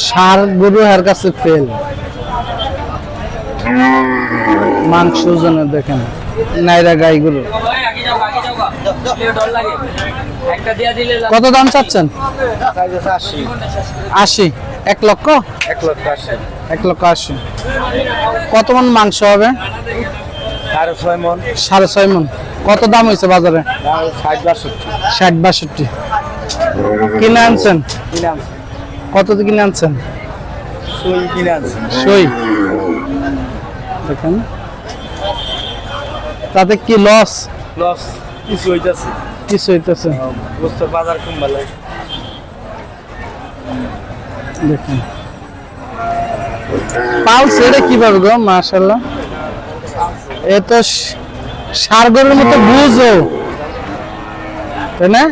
ষাঁড় গরু এর কাছে ফেল, মাংস ওজনে দেখেন নাইরা গাইগুলো। কত দাম চাচ্ছেন? 80। 1 লক্ষ? 1,80,000। কত মন মাংস হবে? 6.5 মণ। 6.5 মন। কত দাম হয়েছে বাজারে? 60-62। কিনে আনছেন? কত দিয়ে কিনে আনছেন? সই দেখেন, তাতে কি লস? কিছু হইতাছে, কিছু হইতেছে। বাজার কম ভালো। দেখেন পালস এটা কিভাবে গো? মাশাআল্লাহ, এ তো ষাঁড় গরুর মতো বুঝো, তাই না?